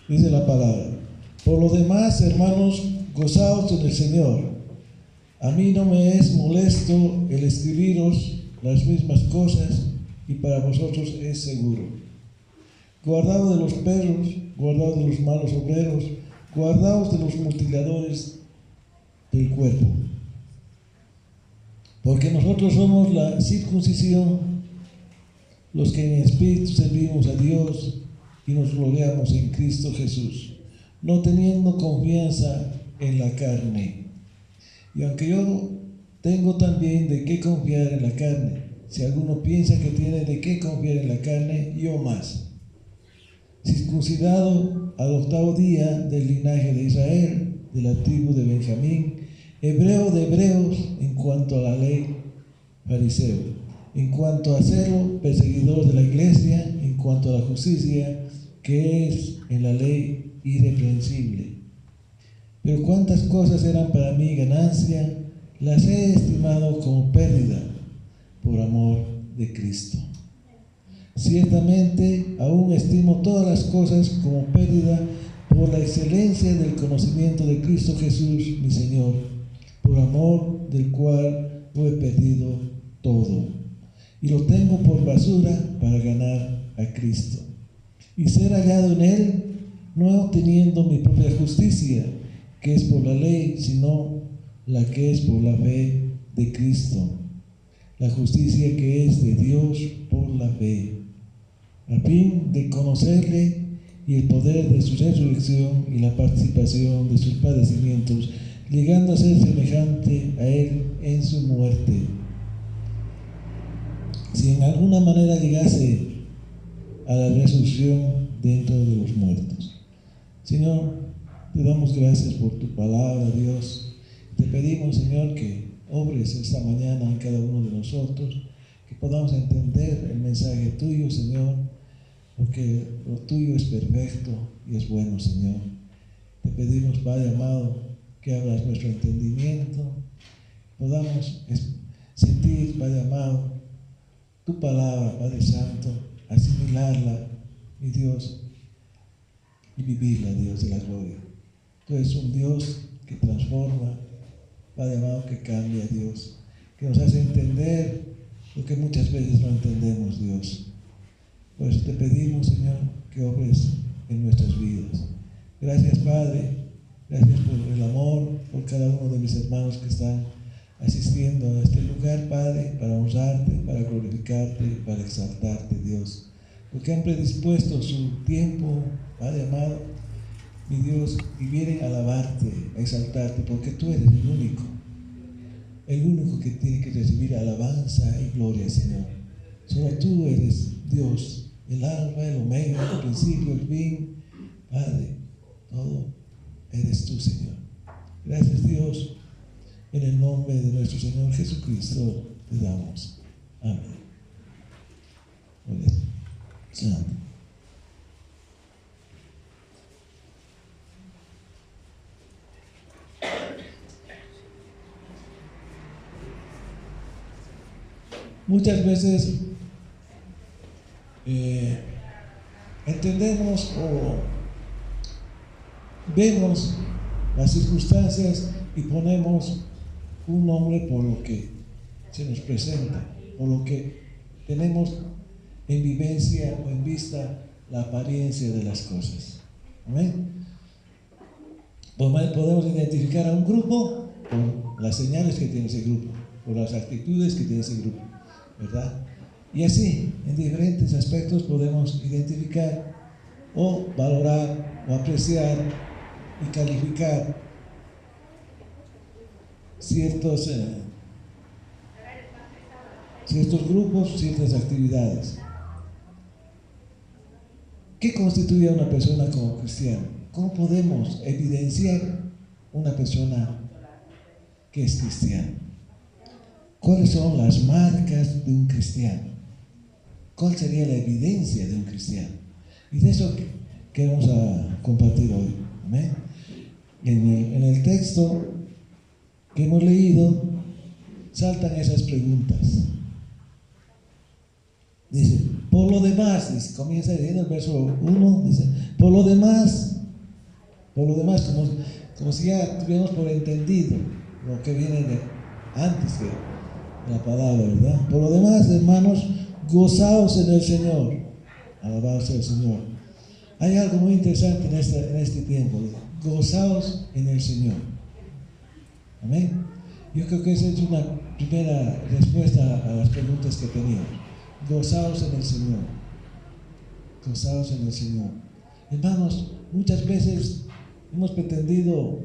Dice la palabra: por lo demás, hermanos, gozaos en el Señor. A mí no me es molesto el escribiros las mismas cosas, y para vosotros es seguro. Guardaos de los perros, guardaos de los malos obreros, guardaos de los mutiladores del cuerpo. Porque nosotros somos la circuncisión, los que en espíritu servimos a Dios y nos gloriamos en Cristo Jesús, no teniendo confianza en la carne. Y aunque yo tengo también de qué confiar en la carne, si alguno piensa que tiene de qué confiar en la carne, yo más. Circuncidado al 8º día del linaje de Israel, de la tribu de Benjamín, hebreo de hebreos en cuanto a la ley, fariseo, en cuanto a celo, perseguidor de la iglesia, en cuanto a la justicia que es en la ley, irreprensible. Pero cuántas cosas eran para mí ganancia, las he estimado como pérdida por amor de Cristo. Ciertamente aún estimo todas las cosas como pérdida por la excelencia del conocimiento de Cristo Jesús, mi Señor, por amor del cual lo he perdido todo, y lo tengo por basura para ganar a Cristo, y ser hallado en Él, no obteniendo mi propia justicia, que es por la ley, sino la que es por la fe de Cristo, la justicia que es de Dios por la fe, a fin de conocerle y el poder de su resurrección y la participación de sus padecimientos, llegando a ser semejante a Él en su muerte, si en alguna manera llegase a la resurrección dentro de los muertos. Señor, te damos gracias por tu palabra, Dios. Te pedimos, Señor, que obres esta mañana en cada uno de nosotros, que podamos entender el mensaje tuyo, Señor, porque lo tuyo es perfecto y es bueno, Señor. Te pedimos, Padre amado, que abras nuestro entendimiento, podamos sentir, Padre amado, tu palabra, Padre Santo, asimilarla, mi Dios, y vivirla, Dios de la gloria. Tú eres un Dios que transforma, Padre amado, que cambia, Dios, que nos hace entender lo que muchas veces no entendemos, Dios. Por eso te pedimos, Señor, que obres en nuestras vidas. Gracias, Padre, gracias por el amor, por cada uno de mis hermanos que están asistiendo a este lugar, Padre, para honrarte, para glorificarte, para exaltarte, Dios. Porque han predispuesto su tiempo, Padre amado, mi Dios, y vienen a alabarte, a exaltarte, porque tú eres el único que tiene que recibir alabanza y gloria, Señor. Solo tú eres Dios, el alfa, el omega, el principio, el fin, Padre, todo eres tú, Señor. Gracias, Dios, en el nombre de nuestro Señor Jesucristo te damos. Amén. Amén. Muchas veces entendemos o vemos las circunstancias y ponemos un nombre por lo que se nos presenta, por lo que tenemos en vivencia o en vista la apariencia de las cosas. ¿Amén? Podemos identificar a un grupo por las señales que tiene ese grupo, por las actitudes que tiene ese grupo, ¿verdad? Y así, en diferentes aspectos podemos identificar o valorar o apreciar y calificar ciertos grupos, ciertas actividades. ¿Qué constituye a una persona como cristiano? ¿Cómo podemos evidenciar una persona que es cristiana? ¿Cuáles son las marcas de un cristiano? ¿Cuál sería la evidencia de un cristiano? Y de eso queremos compartir hoy. ¿Amén? En el texto que hemos leído saltan esas preguntas. Dice, por lo demás, comienza diciendo el verso 1, dice, por lo demás, Por lo demás, como si ya tuviéramos por entendido lo que viene antes de la palabra, ¿verdad? Por lo demás, hermanos, gozaos en el Señor. Alabado sea el Señor. Hay algo muy interesante en este tiempo. Gozaos en el Señor. Amén. Yo creo que esa es una primera respuesta a las preguntas que teníamos. Gozaos en el Señor. Gozaos en el Señor. Hermanos, muchas veces hemos pretendido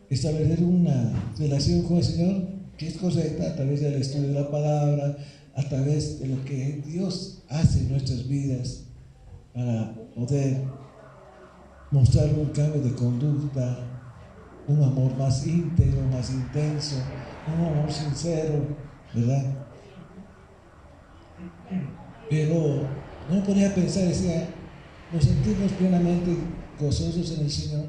establecer una relación con el Señor que es correcta a través del estudio de la palabra, a través de lo que Dios hace en nuestras vidas para poder mostrar un cambio de conducta, un amor más íntegro, más intenso, un amor sincero, ¿verdad? Pero no podía pensar, decía, nos sentimos plenamente gozosos en el Señor.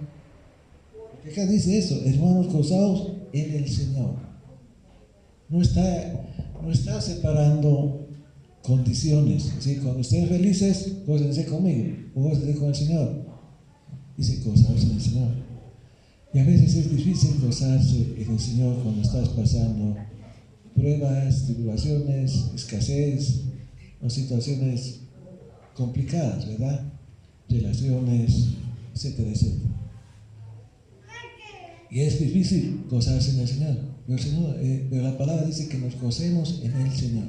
Porque acá dice eso, hermanos, gozaos en el Señor. No está separando condiciones. ¿Sí? Cuando estén felices, gócense conmigo, o gócense con el Señor. Dice, gozaos en el Señor. Y a veces es difícil gozarse en el Señor cuando estás pasando pruebas, tribulaciones, escasez, o situaciones complicadas, ¿verdad? Relaciones, etcétera, etcétera. Y es difícil gozarse en el Señor. Pero la palabra dice que nos gocemos en el Señor,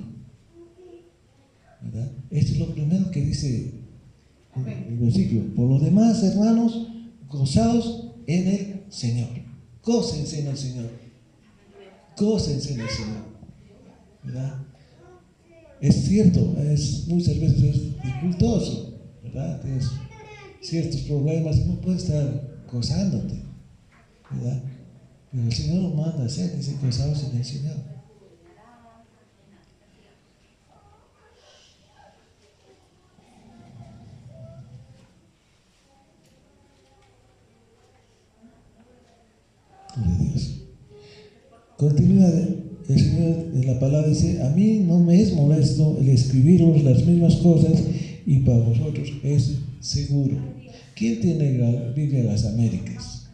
¿verdad? Esto es lo primero que dice el versículo. Por lo demás, hermanos, gozaos en el Señor. Gócense en el Señor. Gócense en el Señor, ¿verdad? Es cierto, muchas veces es dificultoso, ¿verdad? Tienes ciertos problemas y no puedes estar gozándote, ¿verdad? Pero el Señor lo manda a hacer, dice, gozaos en el Señor. Gloria a Dios. Continúa el Señor en la palabra, dice, a mí no me es molesto el escribiros las mismas cosas y para vosotros es seguro. ¿Quién tiene la Biblia de las Américas?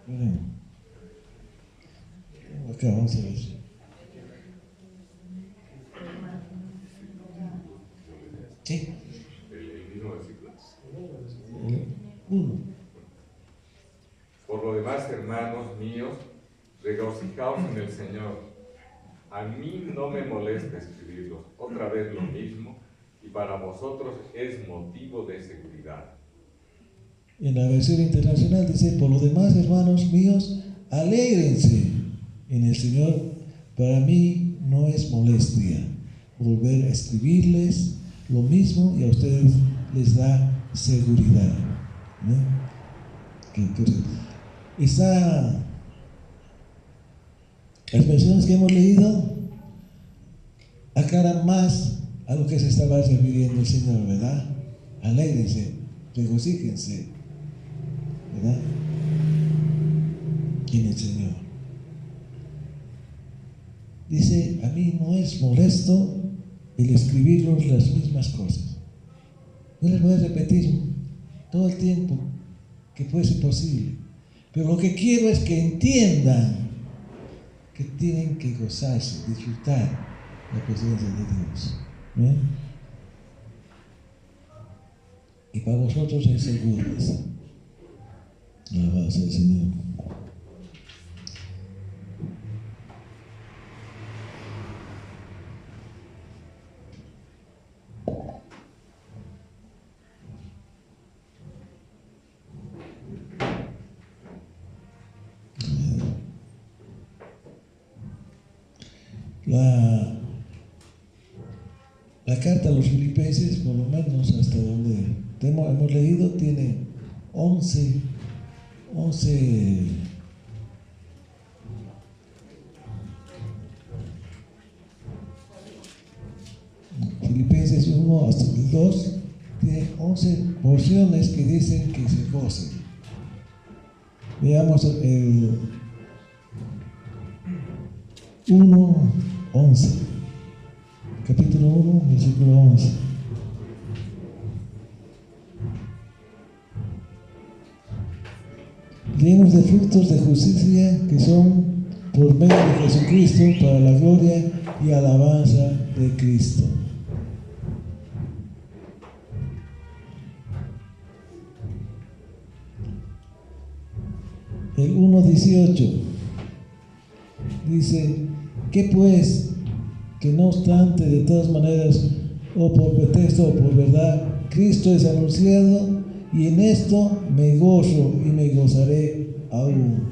Bueno, acá vamos a ver. ¿Sí? El mismo versículo. Uno. Por lo demás, hermanos míos, regocijaos en el Señor. A mí no me molesta escribirlos otra vez lo mismo, y para vosotros es motivo de seguridad. En la versión internacional dice, por lo demás, hermanos míos, alégrense en el Señor. Para mí no es molestia volver a escribirles lo mismo y a ustedes les da seguridad, ¿no? Las versiones que hemos leído aclaran más a lo que se estaba refiriendo el Señor, ¿verdad? Alégrense, regocíjense, ¿verdad? En el Señor. Dice, a mí no es molesto el escribirlos las mismas cosas. Yo les voy a repetir todo el tiempo que fuese posible. Pero lo que quiero es que entiendan que tienen que gozarse, disfrutar la presencia de Dios, ¿no? Y para vosotros es seguro. Alabado sea el Señor. La carta a los Filipenses, por lo menos hasta donde hemos leído, tiene 11 Filipenses 1 hasta el 2 tiene 11 porciones que dicen que se gocen. Veamos el 1:11. Capítulo 1, versículo 11. Leemos de frutos de justicia que son por medio de Jesucristo para la gloria y alabanza de Cristo. El 1:18 dice: ¿qué pues? Que no obstante, de todas maneras, o por pretexto o por verdad, Cristo es anunciado, y en esto me gozo y me gozaré aún.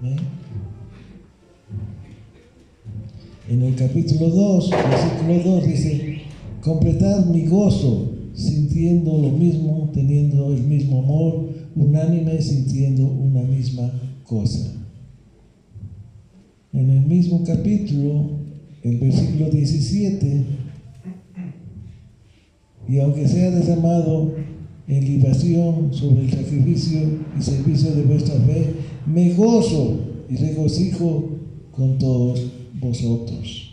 ¿Eh? En el capítulo 2, versículo 2 dice: completad mi gozo, sintiendo lo mismo, teniendo el mismo amor, unánime, sintiendo una misma cosa. En el mismo capítulo, el versículo 17: y aunque sea derramado en libación sobre el sacrificio y servicio de vuestra fe, me gozo y regocijo con todos vosotros.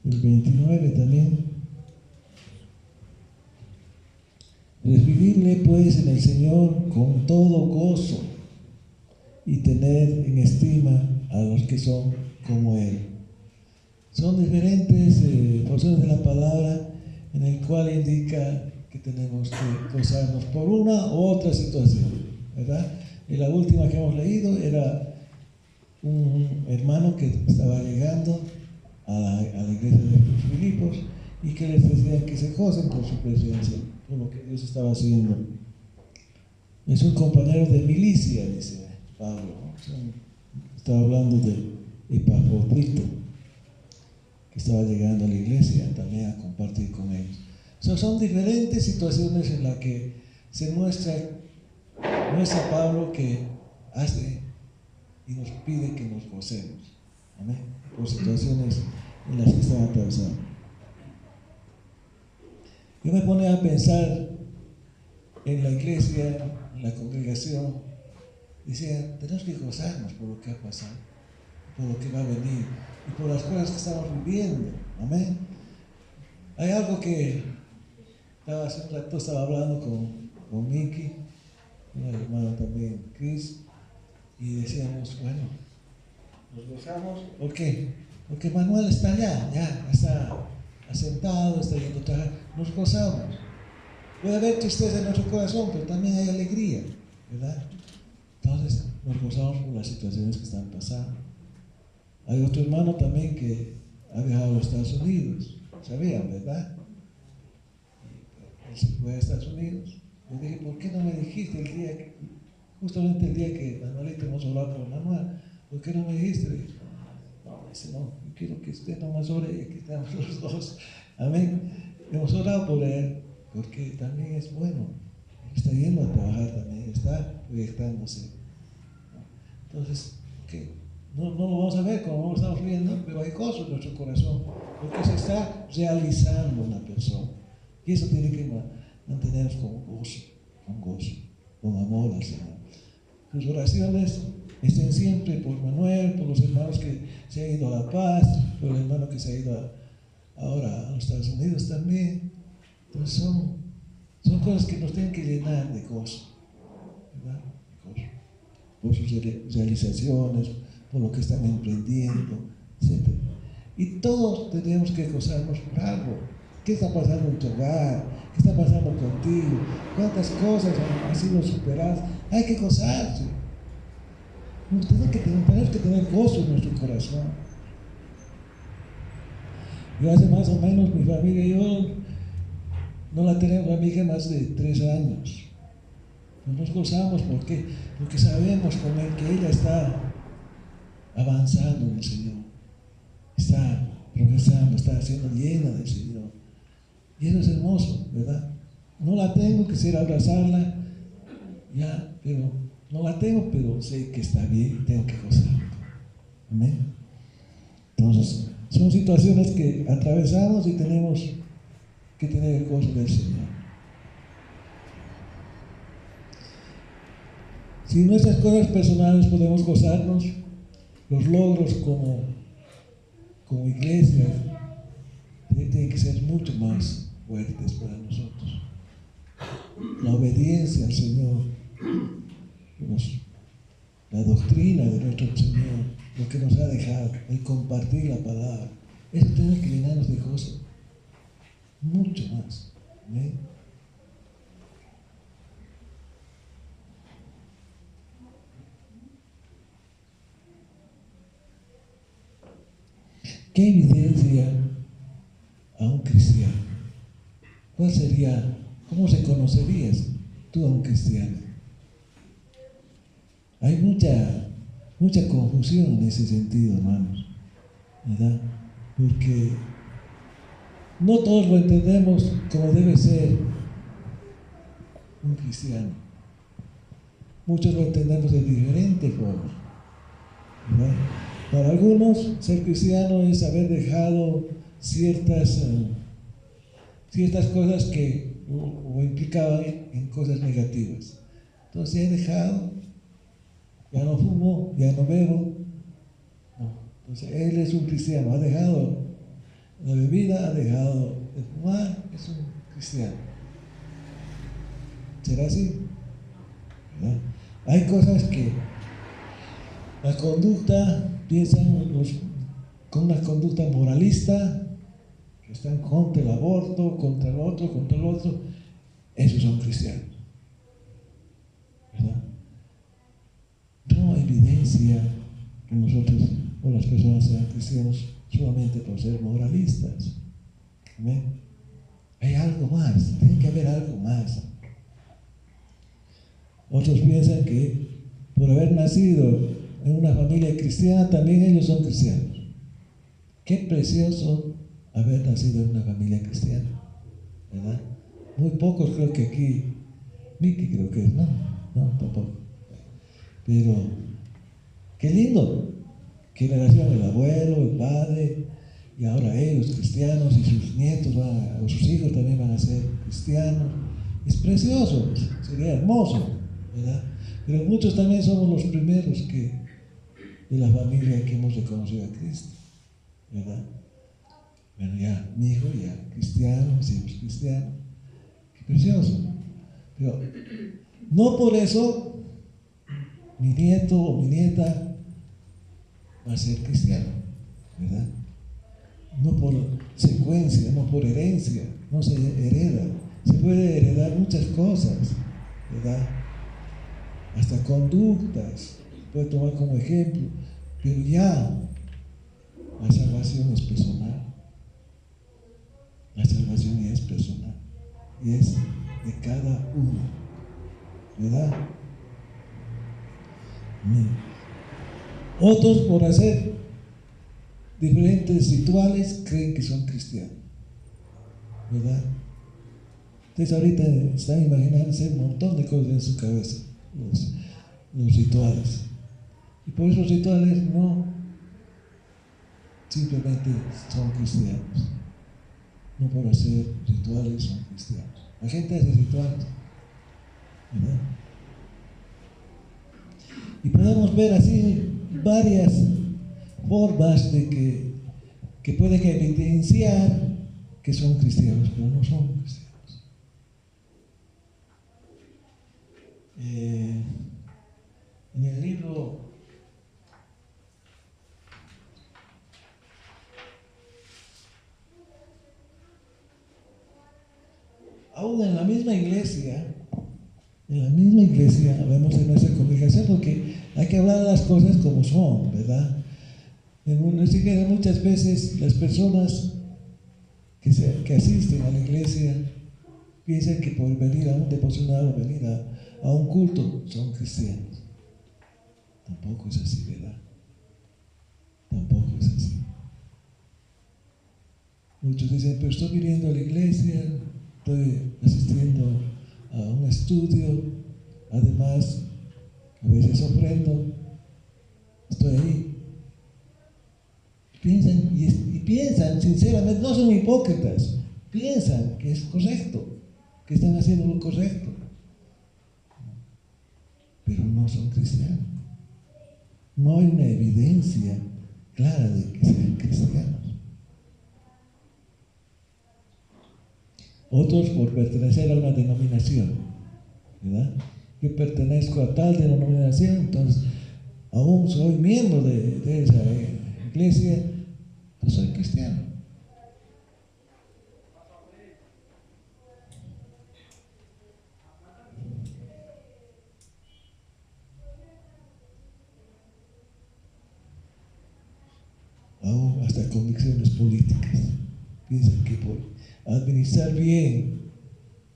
El 29 también: recibidle pues en el Señor con todo gozo y tener en estima a los que son como Él. Son diferentes porciones de la palabra en el cual indica que tenemos que gozarnos por una u otra situación, ¿verdad? Y la última que hemos leído era un hermano que estaba llegando a la iglesia de Filipos y que les decían que se gocen por su presencia, por lo que Dios estaba haciendo. Es un compañero de milicia, dice Pablo, ¿no? Estaba hablando de Epafrodito, que estaba llegando a la iglesia también a compartir con ellos. Son diferentes situaciones en las que se muestra Pablo que hace y nos pide que nos gocemos. Amén. Por situaciones en las que están atravesando. Yo me ponía a pensar en la iglesia, en la congregación. Decía, tenemos que gozarnos por lo que ha pasado, por lo que va a venir y por las cosas que estamos viviendo. Amén. Hay algo que hace un rato estaba hablando con Miki, una hermana también, Chris, y decíamos, bueno, nos gozamos. ¿Por qué? Porque Manuel está allá, ya está asentado, está yendo a trabajar. Nos gozamos. Puede haber tristeza en nuestro corazón, pero también hay alegría, ¿verdad? Entonces nos gozamos por las situaciones que están pasando. Hay otro hermano también que ha viajado a los Estados Unidos, sabían, ¿verdad? Él se fue a Estados Unidos. Yo dije, ¿por qué no me dijiste el día que, justamente el día que Manuelito hemos hablado con Manuel, ¿por qué no me dijiste? No, dice, no, yo quiero que usted no más ore y aquí estamos los dos. Amén. Hemos orado por él, porque también es bueno. Él está yendo a trabajar también, está proyectándose. Entonces, ¿qué? No lo vamos a ver como lo estamos viendo, pero hay gozo en nuestro corazón, porque se está realizando una persona. Y eso tiene que mantenernos con gozo, con amor al Señor. Sus oraciones estén siempre por Manuel, por los hermanos que se han ido a La Paz, por el hermano que se ha ido ahora a los Estados Unidos también. Entonces son cosas que nos tienen que llenar de gozo, ¿verdad? Gozo. Por sus realizaciones, por lo que están emprendiendo, etc. Y todos tenemos que gozarnos por algo. ¿Qué está pasando en tu hogar? ¿Qué está pasando contigo? ¿Cuántas cosas han sido superadas? Hay que gozarse. Tenemos que tener gozo en nuestro corazón. Yo hace más o menos, mi familia y yo no la tenemos a mi hija más de 3 años. Nos gozamos porque sabemos con él que ella está avanzando en el Señor, está progresando, está siendo llena del Señor. Y eso es hermoso, ¿verdad? No la tengo, quisiera abrazarla, ya, pero no la tengo, pero sé que está bien y tengo que gozarla. Amén. Entonces, son situaciones situaciones que atravesamos y tenemos que tener el gozo del Señor. Si en nuestras cosas personales podemos gozarnos, los logros como iglesia tienen que ser mucho más fuertes para nosotros. La obediencia al Señor, la doctrina de nuestro Señor, lo que nos ha dejado, el compartir la palabra, eso tiene que llenarnos de gozo, mucho más. ¿Amén? ¿Qué evidencia a un cristiano? ¿Cuál sería, cómo se conocerías tú a un cristiano? Hay mucha confusión en ese sentido, hermanos, ¿verdad? Porque no todos lo entendemos como debe ser un cristiano. Muchos lo entendemos de diferente forma, ¿verdad? Para algunos, ser cristiano es haber dejado ciertas cosas que o implicaban en cosas negativas. Entonces, he dejado, ya no fumo, ya no bebo. No. Entonces, él es un cristiano, ha dejado la bebida, ha dejado de fumar, es un cristiano. ¿Será así? ¿Verdad? Hay cosas que la conducta, piensan con una conducta moralista, que están contra el aborto, contra el otro, esos son cristianos, ¿verdad? No hay evidencia que nosotros o las personas sean cristianos solamente por ser moralistas. ¿Amén? Hay algo más, tiene que haber algo más. Otros piensan que por haber nacido en una familia cristiana, también ellos son cristianos. Qué precioso haber nacido en una familia cristiana, ¿verdad? Muy pocos creo que aquí, Miki creo que es, no, tampoco. Pero, qué lindo, generación, el abuelo, el padre, y ahora ellos cristianos, y sus nietos o sus hijos también van a ser cristianos. Es precioso, sería hermoso, ¿verdad? Pero muchos también somos los primeros de la familia que hemos reconocido a Cristo, ¿verdad? Bueno, ya, mi hijo ya cristiano, mis hijos cristianos, qué precioso. Pero no por eso mi nieto o mi nieta va a ser cristiano, ¿verdad? No por secuencia, no por herencia, no se hereda. Se puede heredar muchas cosas, ¿verdad? Hasta conductas, puede tomar como ejemplo, pero ya la salvación es personal. La salvación ya es personal y es de cada uno, ¿verdad? Otros, por hacer diferentes rituales, creen que son cristianos, ¿verdad? Entonces ahorita están imaginándose un montón de cosas en su cabeza, los rituales. Y por esos rituales no simplemente son cristianos. No por hacer rituales son cristianos. La gente hace rituales, ¿verdad? Y podemos ver así varias formas de que pueden evidenciar que son cristianos, pero no son cristianos. En el libro aún en la misma iglesia, hablamos de nuestra congregación porque hay que hablar de las cosas como son, ¿verdad? En nuestra iglesia muchas veces las personas que asisten a la iglesia piensan que por venir a un devocional o venir a un culto son cristianos. Tampoco es así, ¿verdad? Tampoco es así. Muchos dicen, pero estoy viniendo a la iglesia, estoy asistiendo a un estudio, además a veces ofrendo, estoy ahí. Piensan y piensan sinceramente, no son hipócritas, piensan que es correcto, que están haciendo lo correcto, pero no son cristianos. No hay una evidencia clara de que sean cristianos. Otros por pertenecer a una denominación, ¿verdad? Yo pertenezco a tal denominación, entonces aún soy miembro de esa iglesia, pues soy cristiano. Aún hasta convicciones políticas. Piensan que por administrar bien,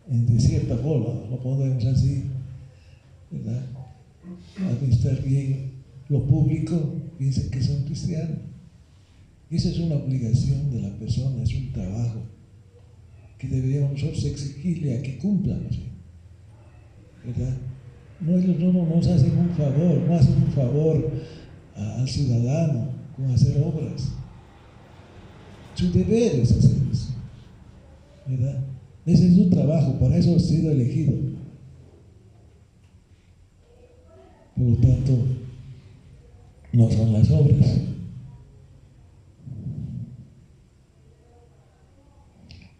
de cierta forma, lo podemos así, ¿verdad? Administrar bien lo público, piensan que son cristianos. Y esa es una obligación de la persona, es un trabajo que deberíamos nosotros exigirle a que cumplan, ¿verdad? No, ellos no nos hacen un favor, no hacen un favor al ciudadano con hacer obras. Su deber es hacer eso, ¿verdad? Ese es su trabajo, para eso ha sido elegido. Por lo tanto, no son las obras.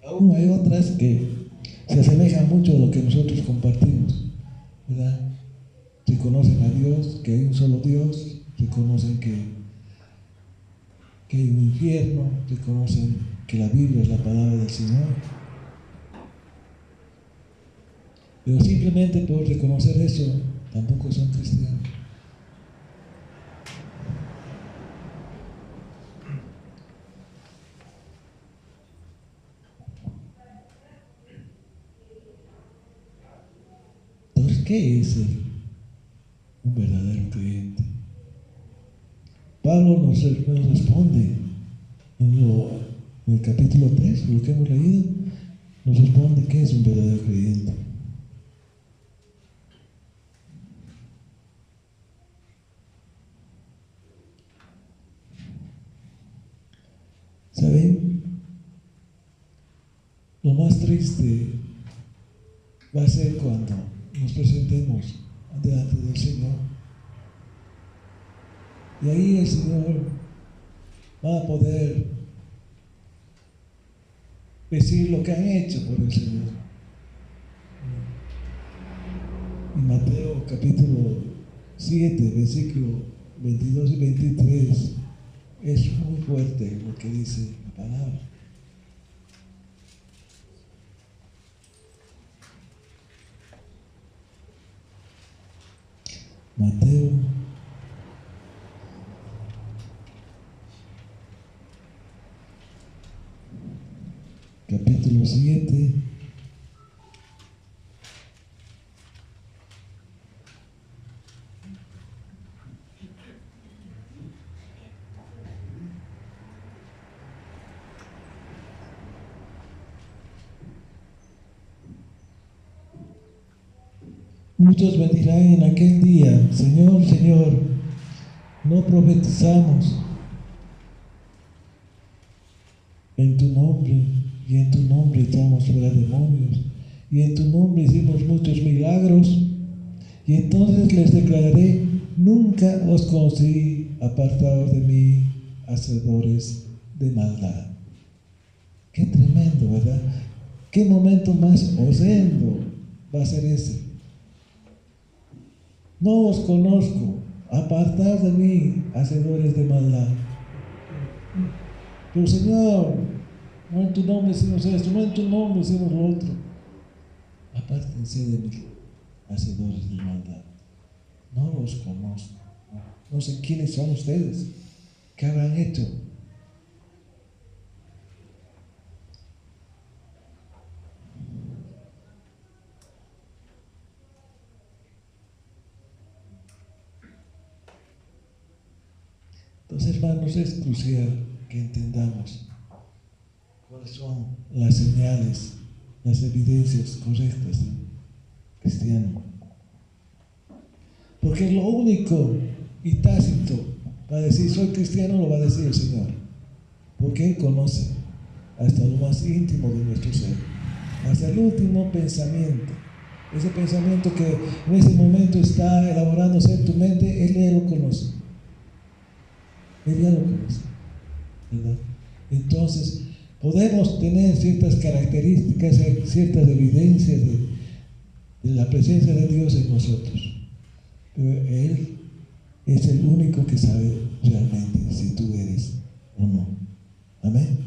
Aún hay otras que se asemejan mucho a lo que nosotros compartimos, ¿verdad? Reconocen a Dios, que hay un solo Dios, reconocen que hay un infierno, reconocen que la Biblia es la palabra del Señor. Pero simplemente por reconocer eso, tampoco son cristianos. Entonces, ¿qué es un verdadero creyente? Pablo nos responde en el capítulo 3, lo que hemos leído, nos responde qué es un verdadero creyente. ¿Saben? Lo más triste va a ser cuando nos presentemos delante del Señor. Y ahí el Señor va a poder decir lo que han hecho por el Señor. En Mateo capítulo 7, versículo 22 y 23, es muy fuerte lo que dice la palabra. Mateo capítulo 7, muchos me dirán en aquel día: Señor, Señor, no profetizamos en tu nombre, y en tu nombre echamos fuera demonios, y en tu nombre hicimos muchos milagros. Y entonces les declararé: nunca os conocí, apartados de mí, hacedores de maldad. Qué tremendo, ¿verdad? Qué momento más horrendo va a ser ese. No os conozco, apartados de mí, hacedores de maldad. Pero Señor, no en tu nombre hicimos esto, no en tu nombre hicimos lo otro. Apártense de mí, hacedores de maldad. No los conozco. No sé quiénes son ustedes. ¿Qué habrán hecho? Entonces, hermanos, es crucial que entendamos cuáles son las señales, las evidencias correctas de un cristiano. Porque lo único y tácito para decir soy cristiano lo va a decir el Señor. porque Él conoce hasta lo más íntimo de nuestro ser, hasta el último pensamiento. Ese pensamiento que en ese momento está elaborándose en tu mente, Él ya lo conoce. Él ya lo conoce, ¿verdad? Entonces, podemos tener ciertas características, ciertas evidencias de la presencia de Dios en nosotros, pero Él es el único que sabe realmente si tú eres o no. Amén.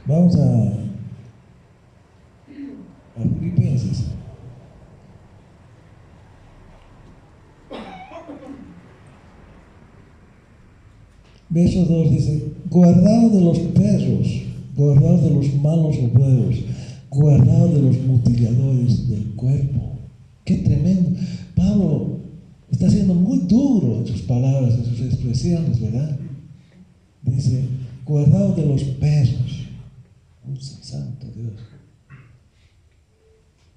Vamos a Filipenses. Verso 2 dice: guardaos de los perros, guardaos de los malos obreros, guardaos de los mutiladores del cuerpo. ¡Qué tremendo! Pablo está siendo muy duro en sus palabras, en sus expresiones, ¿verdad? Dice: guardaos de los perros. ¡Oh, santo Dios!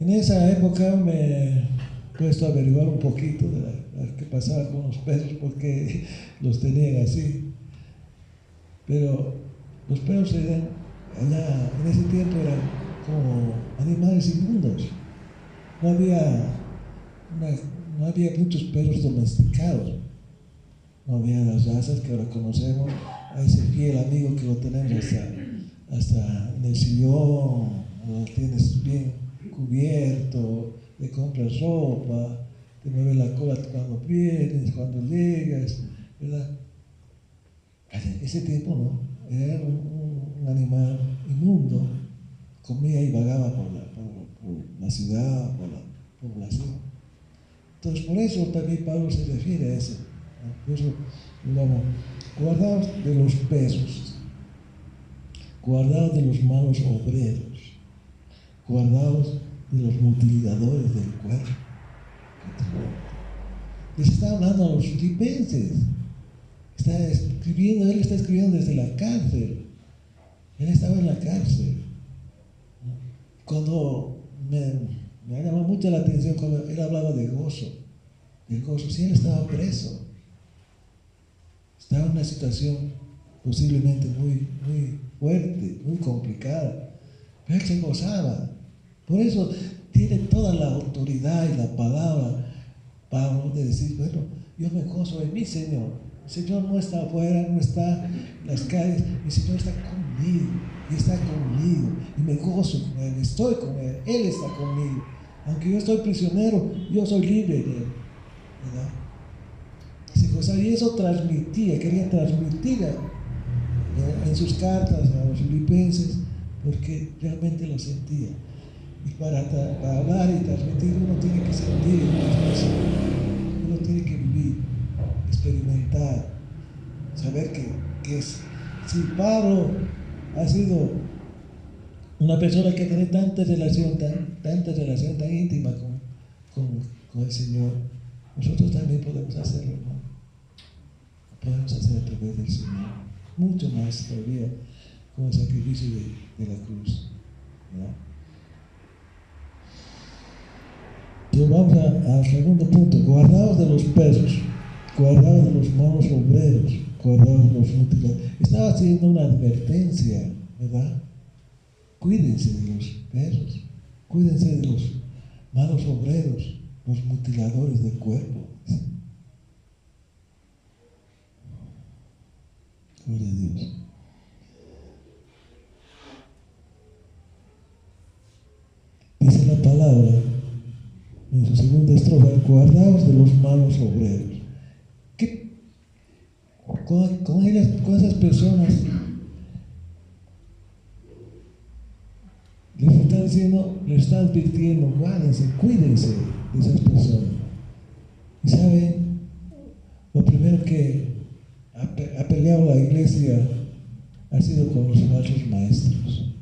En esa época me he puesto a averiguar un poquito de qué pasaba con los perros, porque los tenían así. Pero los perros eran, allá en ese tiempo, eran como animales inmundos. No había muchos perros domesticados. No había las razas que ahora conocemos, a ese fiel amigo que lo tenemos hasta en el sillón, lo tienes bien cubierto, le compras ropa, te mueve la cola cuando vienes, cuando llegas, ¿verdad? En ese tiempo no, era un animal inmundo, comía y vagaba por la ciudad, por la población. Entonces, por eso también Pablo se refiere a eso. Por eso, digamos, guardaos de los perros, guardaos de los malos obreros, guardaos de los mutiladores del cuerpo. Les está hablando a los filipenses. Él está escribiendo desde la cárcel. Él estaba en la cárcel. Cuando me ha llamado mucho la atención cuando él hablaba de gozo. El gozo, sí, él estaba preso. Estaba en una situación posiblemente muy, muy fuerte, muy complicada. Pero él se gozaba. Por eso tiene toda la autoridad y la palabra Pablo de decir: bueno, yo me gozo en mi Señor. El Señor no está afuera, no está en las calles, el Señor está conmigo, y está conmigo, y me gozo con Él, estoy con Él, Él está conmigo. Aunque yo estoy prisionero, yo soy libre de Él, ¿verdad? Y eso quería transmitir en sus cartas a los filipenses, porque realmente lo sentía. Y para hablar y transmitir, uno tiene que sentir, uno tiene que vivir, experimentar, saber que si Pablo ha sido una persona que tiene tanta relación tan íntima con el Señor, nosotros también podemos hacerlo, ¿no? Podemos hacer a través del Señor, mucho más todavía con el sacrificio de la cruz, ¿no? Entonces vamos al segundo punto: guardaos de los perros, guardaos de los malos obreros, guardaos de los mutiladores. Estaba haciendo una advertencia, ¿verdad? Cuídense de los perros, cuídense de los malos obreros, los mutiladores del cuerpo. Gloria a Dios. Dice la palabra en su segunda estrofa: guardaos de los malos obreros. Con esas personas les está diciendo, les está advirtiendo: guárdense, cuídense de esas personas. Y saben, lo primero que ha peleado la iglesia ha sido con los falsos maestros.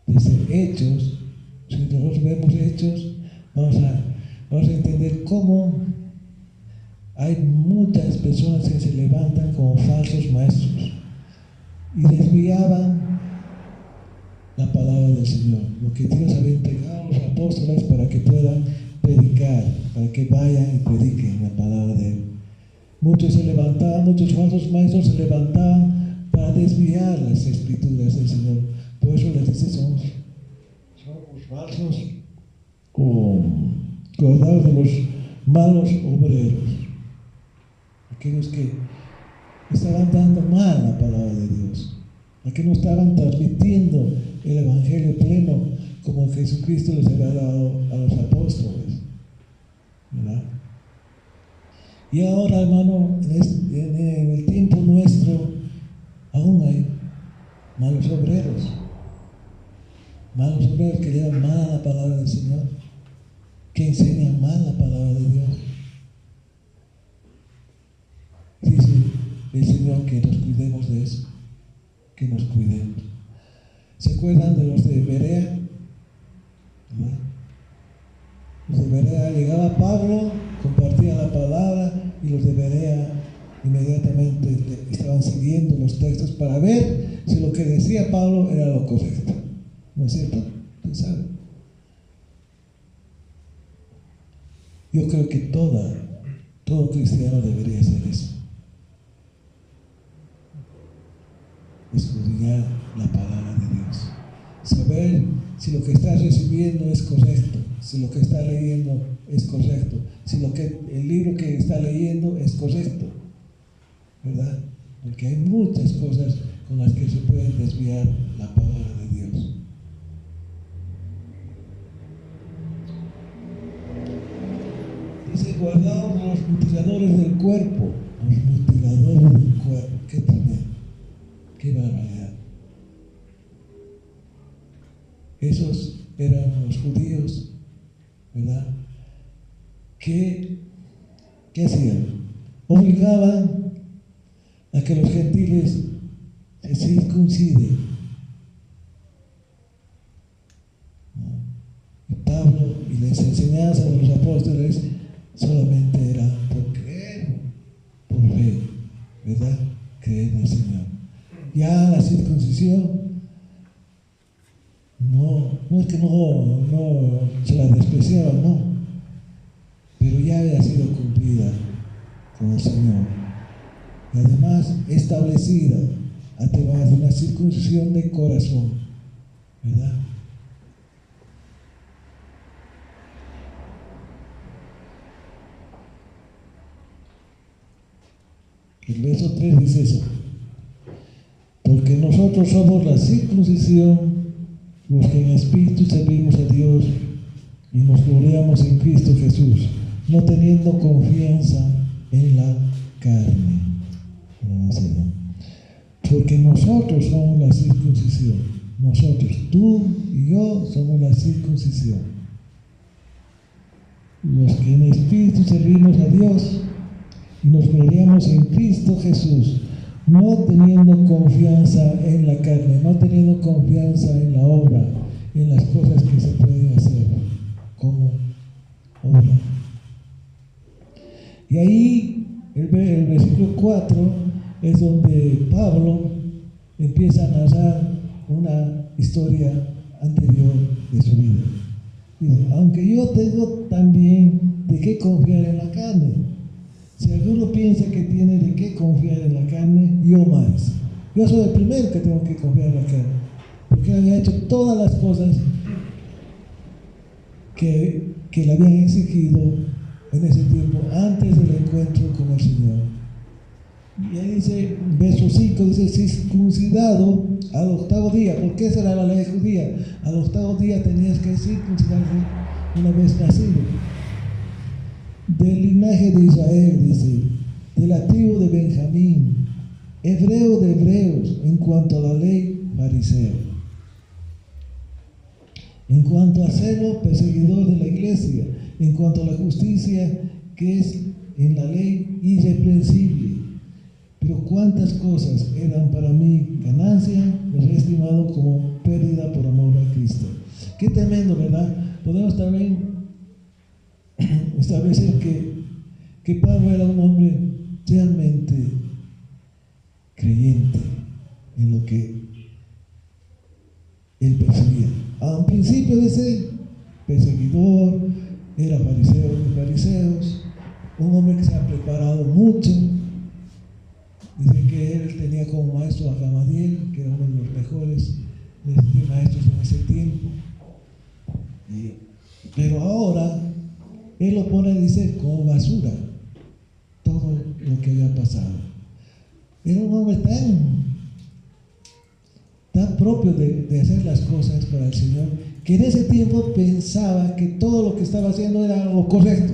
Desde Hechos, si nosotros vemos Hechos, vamos a entender cómo hay muchas personas que se levantan como falsos maestros y desviaban la palabra del Señor, lo que Dios había entregado a los apóstoles para que puedan predicar, para que vayan y prediquen la palabra de Él. Muchos se levantaban, muchos falsos maestros se levantaban para desviar las escrituras del Señor. Por eso les dice, somos falsos o guardados de los malos obreros, aquellos que estaban dando mal la palabra de Dios, a que no estaban transmitiendo el evangelio pleno como Jesucristo les había dado a los apóstoles, ¿verdad? Y ahora, hermano, en el tiempo nuestro aún hay malos obreros que llevan mal la palabra del Señor, que enseñan mal la palabra de Dios. Dice el Señor que nos cuidemos de eso, que nos cuidemos. ¿Se acuerdan de los de Berea? ¿Verdad? Los de Berea, llegaba Pablo, compartía la palabra y los de Berea inmediatamente estaban siguiendo los textos para ver si lo que decía Pablo era lo correcto. ¿No es cierto? ¿Quién sabe? Yo creo que todo cristiano debería hacer eso. Escudriñar la palabra de Dios. Saber si lo que está recibiendo es correcto, si lo que está leyendo es correcto, si el libro que está leyendo es correcto, ¿verdad? Porque hay muchas cosas con las que se puede desviar la palabra de Dios. Dice, guardaos de los mutiladores del cuerpo, qué tremendo, qué barbaridad. Esos eran los judíos, ¿verdad? ¿Qué hacían? Obligaban a que los gentiles se circunciden. ¿No? Y Pablo y las enseñanzas de los apóstoles solamente era por creer, por fe, ¿verdad? Creer en el Señor. Ya la circuncisión no es que no se la despreciaban, no, pero ya había sido cumplida con el Señor y además establecida a través de una circuncisión de corazón, ¿verdad? El verso 3 dice eso, porque nosotros somos la circuncisión, los que en espíritu servimos a Dios y nos gloriamos en Cristo Jesús, no teniendo confianza en la carne. Porque nosotros somos la circuncisión. Nosotros, tú y yo, somos la circuncisión. Los que en espíritu servimos a Dios y nos gloriamos en Cristo Jesús, no teniendo confianza en la carne, no teniendo confianza en la obra, en las cosas que se pueden hacer como obra. Y ahí el versículo 4 es donde Pablo empieza a narrar una historia anterior de su vida. Dice, aunque yo tengo también de qué confiar en la carne. Si alguno piensa que tiene de qué confiar en la carne, yo más. Yo soy el primero que tengo que confiar en la carne, porque él había hecho todas las cosas que le habían exigido en ese tiempo, antes del encuentro con el Señor. Y ahí dice, verso 5, dice, circuncidado al octavo día. ¿Por qué será la ley judía? Al octavo día tenías que circuncidarse una vez nacido. Del linaje de Israel, dice, de la tribu de Benjamín, hebreo de hebreos, en cuanto a la ley, fariseo. En cuanto a celo, perseguidor de la iglesia. En cuanto a la justicia, que es en la ley, irreprensible. Pero cuántas cosas eran para mí ganancia, los he estimado como pérdida por amor a Cristo. Qué tremendo, ¿verdad? Podemos también establecer que que Pablo era un hombre realmente creyente en lo que él perseguía. A un principio de ser perseguidor, era fariseo de fariseos, un hombre que se ha preparado mucho. Dice que él tenía como maestro a Gamaliel, que era uno de los mejores maestros en ese tiempo. Pero ahora él lo pone a decir como basura todo lo que había pasado. Era un hombre tan propio de hacer las cosas para el Señor, que en ese tiempo pensaba que todo lo que estaba haciendo era lo correcto.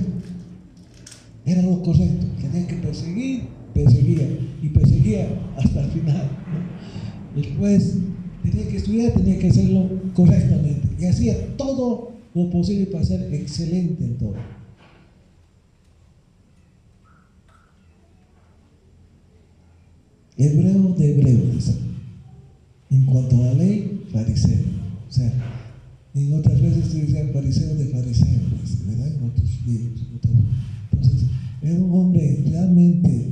Era lo correcto. Tenía que perseguía y perseguía hasta el final, ¿no? Después tenía que estudiar, tenía que hacerlo correctamente y hacía todo lo posible para ser excelente en todo. Hebreo de hebreo, dice. En cuanto a la ley, fariseo. O sea, en otras veces se dice fariseo de fariseo, ¿verdad? En otros libros. Entonces, era un hombre realmente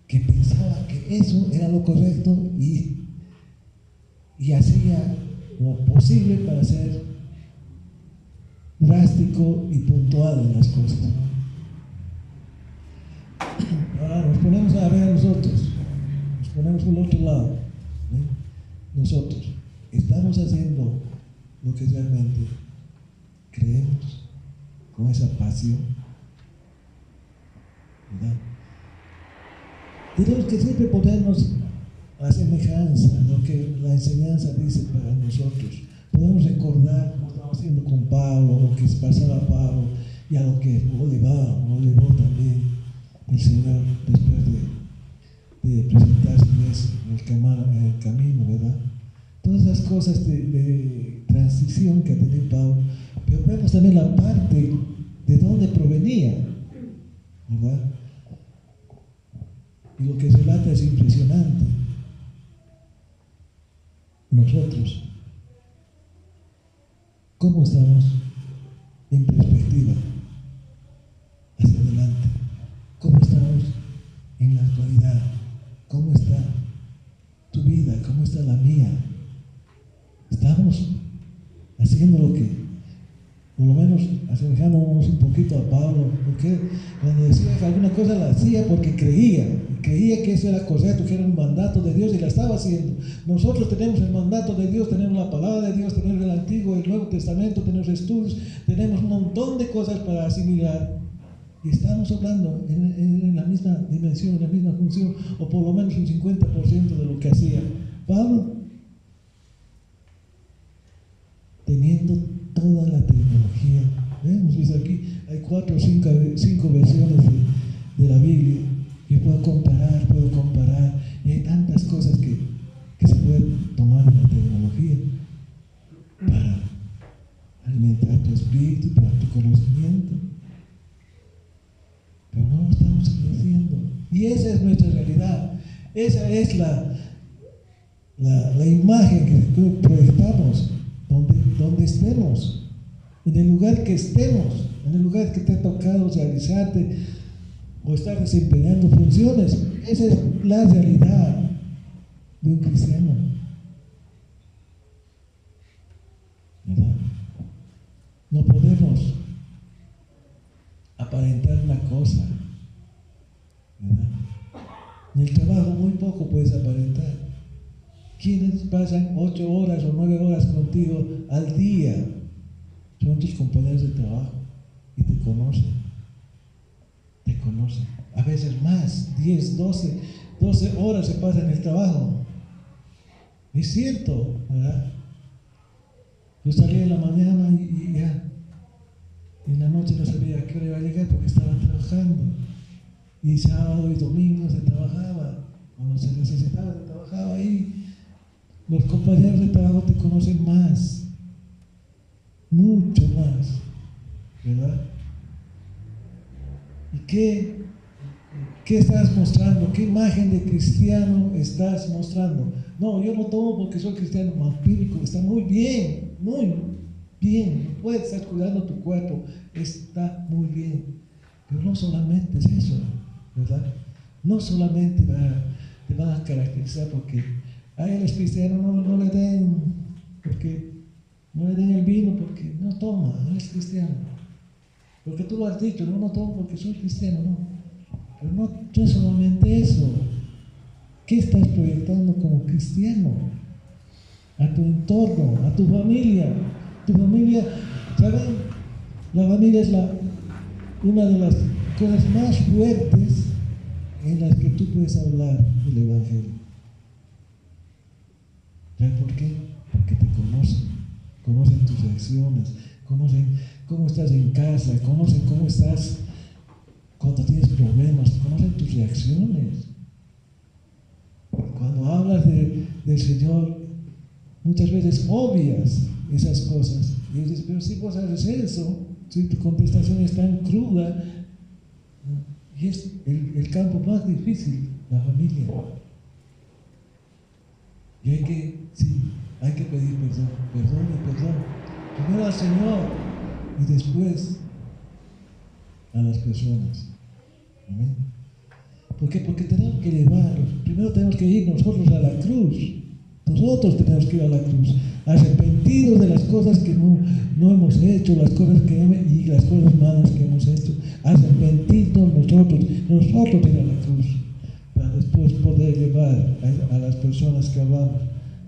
que pensaba que eso era lo correcto y hacía lo posible para ser drástico y puntual en las cosas. Ahora nos ponemos a ver a nosotros, nos ponemos por el otro lado, ¿eh? Nosotros estamos haciendo lo que realmente creemos con esa pasión, ¿verdad? Tenemos que siempre ponernos a semejanza a lo que la enseñanza dice para nosotros. Podemos recordar lo que estamos haciendo con Pablo, lo que pasaba a Pablo y a lo que lo llevó también el Señor después de presentarse en el camino, ¿verdad? Todas esas cosas de transición que ha tenido Pablo, pero vemos también la parte de dónde provenía, ¿verdad? Y lo que se relata es impresionante. Nosotros, ¿cómo estamos en perspectiva hacia adelante? ¿Cómo estamos en la actualidad? ¿Cómo está tu vida? ¿Cómo está la mía? ¿Estamos haciendo lo que, por lo menos asemejándonos un poquito a Pablo? Porque cuando decía que alguna cosa la hacía porque creía que eso era correcto, que era un mandato de Dios y la estaba haciendo. Nosotros tenemos el mandato de Dios, tenemos la palabra de Dios, tenemos el Antiguo y el Nuevo Testamento, tenemos estudios, tenemos un montón de cosas para asimilar y estamos hablando en la misma dimensión, en la misma función, o por lo menos un 50% de lo que hacía Pablo, teniendo toda la tecnología. Vemos, dice aquí, hay 4 o 5 versiones de la Biblia. Yo puedo comparar, y hay tantas cosas que se pueden tomar de la tecnología para alimentar tu espíritu, para tu conocimiento. Pero no lo estamos haciendo. Y esa es nuestra realidad. Esa es la imagen que proyectamos donde estemos, en el lugar que estemos, en el lugar que te ha tocado realizarte o estar desempeñando funciones. Esa es la realidad de un cristiano, ¿verdad? No podemos aparentar una cosa, ¿verdad? En el trabajo muy poco puedes aparentar. ¿Quiénes pasan 8 horas o 9 horas contigo al día? Son tus compañeros de trabajo y te conocen. A veces más, 10, 12 horas se pasan en el trabajo. Es cierto, ¿verdad? Yo salía en la mañana y ya, en la noche no sabía a qué hora iba a llegar porque estaba trabajando. Y sábado y domingo se trabajaba, cuando se necesitaba se trabajaba ahí. Los compañeros de trabajo te conocen más, mucho más, ¿verdad? ¿Y qué estás mostrando? ¿Qué imagen de cristiano estás mostrando? No, yo no tomo porque soy cristiano vampírico. Está muy bien, muy bien. Puedes estar cuidando tu cuerpo, está muy bien. Pero no solamente es eso, ¿verdad? No solamente te van a caracterizar porque a él es cristiano, no le den, porque no le den el vino porque no toma, no es cristiano. Porque tú lo has dicho, no tomo porque soy cristiano, no. Pero no es solamente eso. ¿Qué estás proyectando como cristiano? A tu entorno, a tu familia. Tu familia, ¿saben? La familia es una de las cosas más fuertes en las que tú puedes hablar del Evangelio. ¿Sabes por qué? Porque te conocen tus reacciones, conocen cómo estás en casa, conocen cómo estás cuando tienes problemas, conocen tus reacciones. Cuando hablas del Señor, muchas veces obvias esas cosas. Y ellos dicen, pero si vos haces eso, si tu contestación es tan cruda, y es el campo más difícil, la familia. Y hay que pedir perdón. Primero al Señor y después a las personas. ¿Amén? ¿Por qué? Porque tenemos que llevarlos. Primero tenemos que ir nosotros a la cruz. Nosotros tenemos que ir a la cruz, arrepentidos de las cosas que no hemos hecho, las cosas y las cosas malas que hemos hecho. Arrepentidos nosotros ir a la cruz, para después poder llevar a las personas que amamos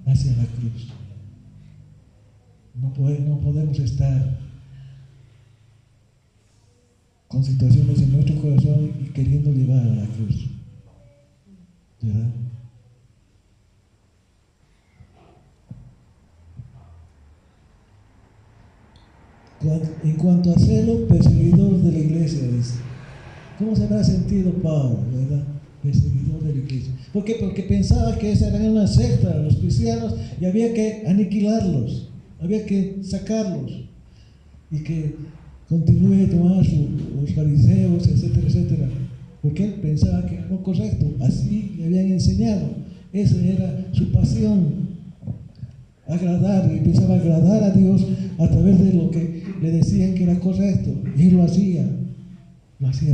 hacia la cruz. No podemos estar con situaciones en nuestro corazón y queriendo llevar a la cruz, ¿verdad? En cuanto a celo, perseguidor de la iglesia, dice. ¿Cómo se habrá sentido Pablo, verdad? Perseguidor de la iglesia. ¿Por qué? Porque pensaba que esa era una secta, los cristianos, y había que aniquilarlos, había que sacarlos, y que continúe tomando los fariseos, etcétera, etcétera. Porque él pensaba que era lo correcto, así le habían enseñado. Esa era su pasión. Y pensaba agradar a Dios a través de lo que le decían que era correcto, y él lo hacía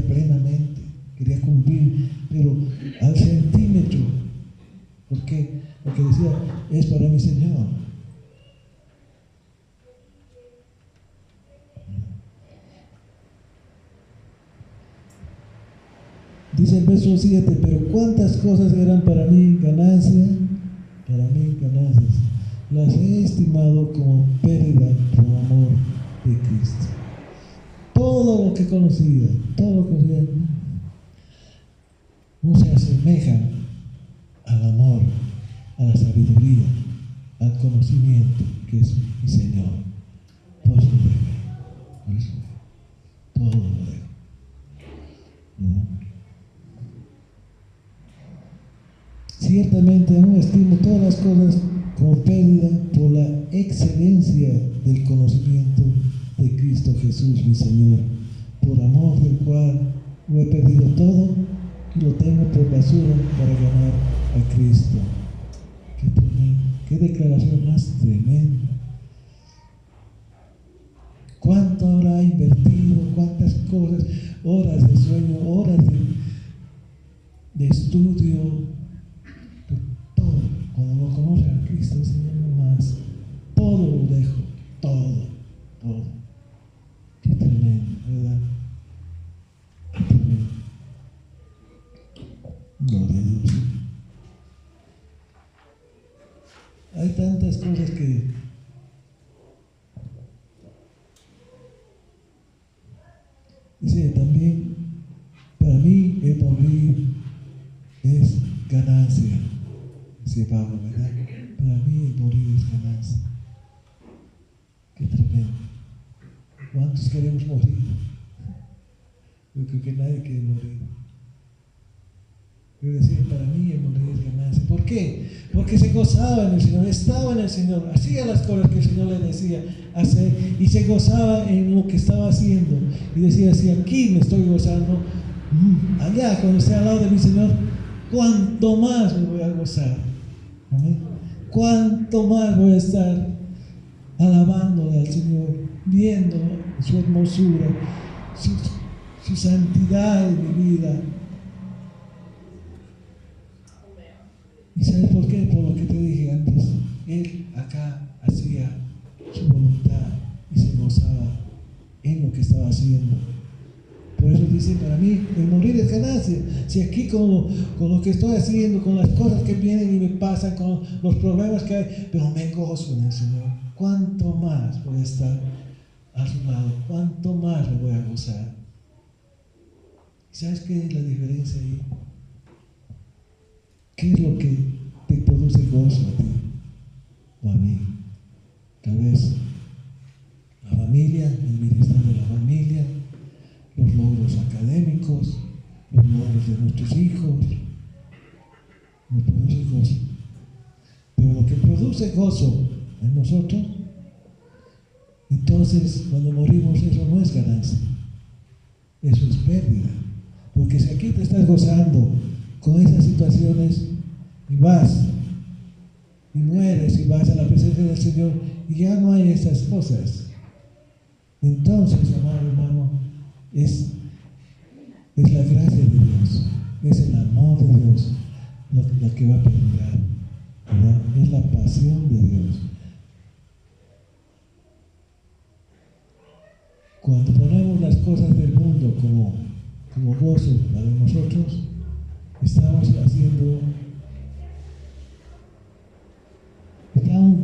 plenamente, quería cumplir, pero al centímetro. ¿Por qué? Porque decía, es para mi Señor. Dice el verso 7, pero cuántas cosas eran para mí ganancias, las he estimado como pérdida por amor de Cristo. Todo lo que conocía, no se asemeja al amor, a la sabiduría, al conocimiento que es mi Señor. Por eso lo dejo. Todo lo dejo. Ciertamente no estimo todas las cosas como pérdida por la excelencia del conocimiento de Cristo Jesús, mi Señor, por amor del cual lo he perdido todo y lo tengo por basura para ganar a Cristo. Qué tremendo, qué declaración más tremenda. ¿Cuánto habrá invertido? ¿Cuántas cosas? Horas de sueño, horas de estudio, de todo. Cuando lo conoce a Cristo, el Señor no más. Todo lo dejo, todo. Qué tremendo, ¿verdad? Qué tremendo. Gloria a Dios. Hay tantas cosas que dice también, para mí el morir es ganancia. Dice Pablo, ¿verdad? Para mí el morir es ganancia. Qué tremendo. ¿Cuántos queremos morir? Yo creo que nadie quiere morir. Pero decía, para mí el morir es ganancia. ¿Por qué? Porque se gozaba en el Señor, estaba en el Señor, hacía las cosas que el Señor le decía hacer y se gozaba en lo que estaba haciendo. Y decía, si aquí me estoy gozando, allá cuando esté al lado de mi Señor, ¿cuánto más me voy a gozar? ¿Amén? ¿Cuánto más voy a estar alabándole al Señor, viendo su hermosura, su santidad en mi vida. ¿Y sabes por qué? Por lo que te dije antes. Él acá hacía su voluntad y se gozaba en lo que estaba haciendo. Por eso dice, para mí, el morir es ganancia. Si aquí con lo que estoy haciendo, con las cosas que vienen y me pasan, con los problemas que hay, pero me gozo en el Señor. ¿Cuánto más voy a estar a su lado? ¿Cuánto más me voy a gozar? ¿Y sabes qué es la diferencia ahí? ¿Qué es lo que te produce gozo a ti o a mí? Tal vez la familia, el bienestar de la familia, los logros académicos, los logros de nuestros hijos, nos produce gozo. Pero lo que produce gozo en nosotros, entonces cuando morimos eso no es ganancia, eso es pérdida. Porque si aquí te estás gozando con esas situaciones y vas y mueres y vas a la presencia del Señor y ya no hay esas cosas, entonces, amado hermano, es la gracia de Dios, es el amor de Dios lo que va a perdurar, ¿verdad? Es la pasión de Dios. Cuando ponemos las cosas del mundo como gozo para nosotros, estamos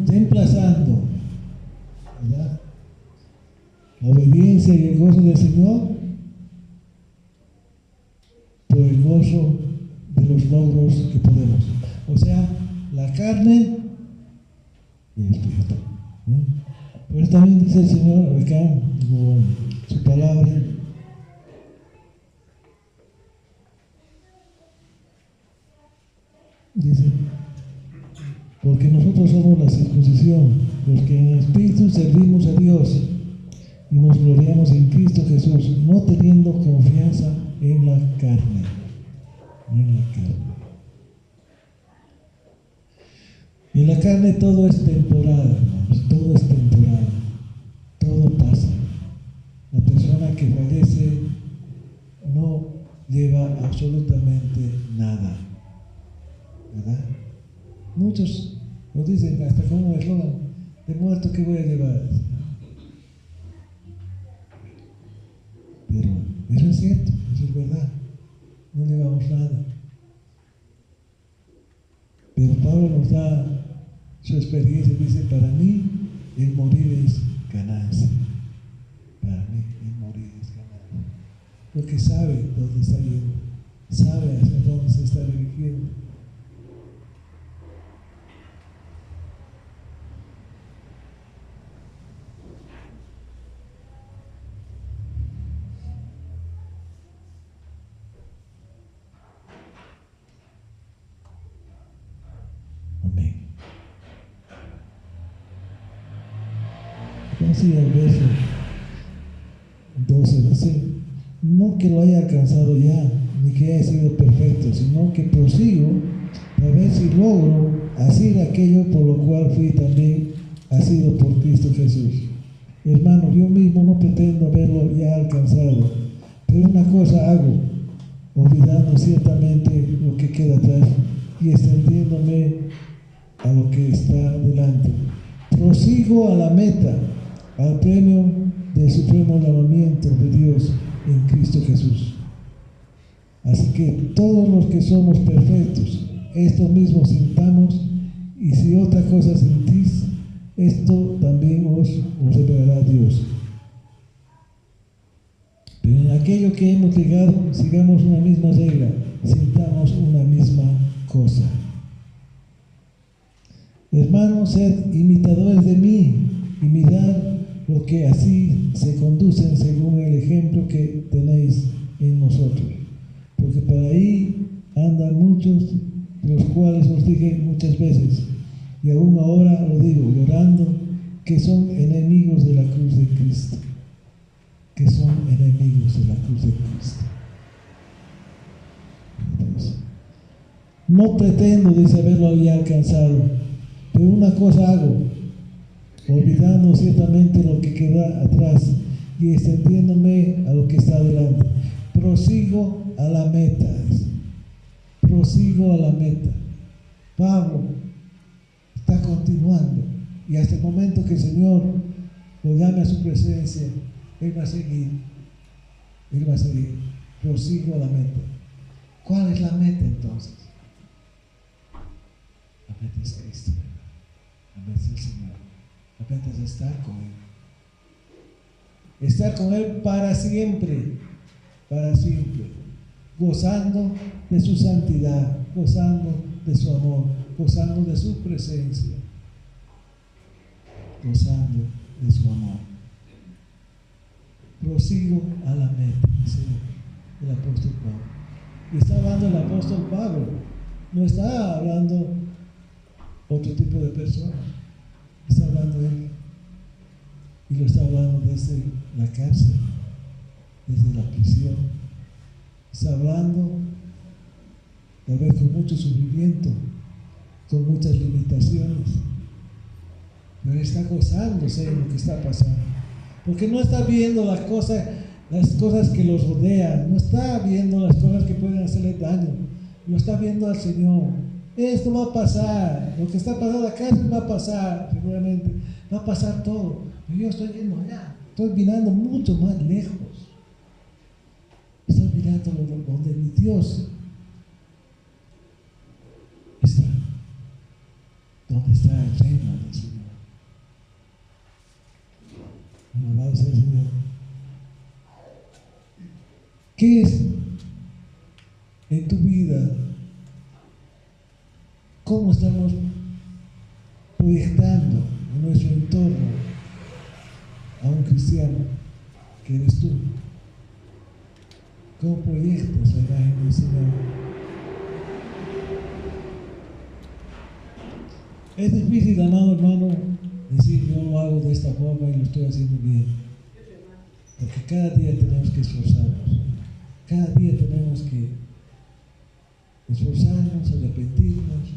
reemplazando, ¿verdad?, la obediencia y el gozo del Señor por el gozo de los logros que podemos. O sea, la carne y el espíritu. Pero también dice el Señor acá, su palabra, dice, porque nosotros somos la circuncisión, porque en el espíritu servimos a Dios y nos gloriamos en Cristo Jesús, no teniendo confianza en la carne. En la carne. En la carne todo es temporal, hermanos, todo es temporal, todo pasa. La persona que fallece no lleva absolutamente nada, ¿verdad? Muchos nos dicen, hasta como eslogan, de muerto, ¿qué voy a llevar? Pero eso es cierto, eso es verdad, no llevamos nada. Pero Pablo nos da su experiencia, dice, para mí el morir es ganancia. Para mí el morir es ganancia. Porque sabe dónde está yendo, sabe hacia dónde se está dirigiendo. Así el verso 12 dice, no que lo haya alcanzado ya, ni que haya sido perfecto, sino que prosigo para ver si logro hacer aquello por lo cual fui también asido por Cristo Jesús. Hermanos, yo mismo no pretendo haberlo ya alcanzado, pero una cosa hago, olvidando ciertamente lo que queda atrás y extendiéndome a lo que está delante. Prosigo a la meta, al premio del supremo llamamiento de Dios en Cristo Jesús. Así que todos los que somos perfectos, esto mismo sintamos, y si otra cosa sentís, esto también os revelará Dios. Pero en aquello que hemos llegado, sigamos una misma regla, sintamos una misma cosa. Hermanos, sed imitadores de mí y mirad lo que así se conducen según el ejemplo que tenéis en nosotros. Porque por ahí andan muchos, de los cuales os dije muchas veces, y aún ahora lo digo, llorando, que son enemigos de la cruz de Cristo. Que son enemigos de la cruz de Cristo. No pretendo, dice, haberlo ya alcanzado, pero una cosa hago, olvidando ciertamente lo que queda atrás y extendiéndome a lo que está adelante. prosigo a la meta. Prosigo a la meta. Pablo está continuando y hasta el momento que el Señor lo llame a su presencia, Él va a seguir. Él va a seguir. Prosigo a la meta. ¿Cuál es la meta entonces? La meta es Cristo. La meta es el Señor. La meta es estar con Él. Estar con Él para siempre. Para siempre. Gozando de su santidad. Gozando de su amor. Gozando de su presencia. Gozando de su amor. Prosigo a la meta, dice el apóstol Pablo. Y está hablando el apóstol Pablo. No está hablando otro tipo de persona. Está hablando él. Y lo está hablando desde la cárcel, desde la prisión. Está hablando tal vez con mucho sufrimiento, con muchas limitaciones. Pero está gozándose de lo que está pasando. Porque no está viendo las cosas que los rodean. No está viendo las cosas que pueden hacerle daño. Lo está viendo al Señor. Esto va a pasar. Lo que está pasando acá va a pasar, seguramente. Va a pasar todo. Pero yo estoy yendo allá. Estoy mirando mucho más lejos. Estoy mirando donde mi Dios está. ¿Dónde está el reino del Señor? Alabado sea el Señor. ¿Qué es en tu vida? ¿Cómo estamos proyectando en nuestro entorno a un cristiano que eres tú? ¿Cómo proyectas la imagen del Señor? Es difícil, amado hermano, decir yo lo hago de esta forma y lo estoy haciendo bien. Porque cada día tenemos que esforzarnos. Cada día tenemos que esforzarnos, arrepentirnos,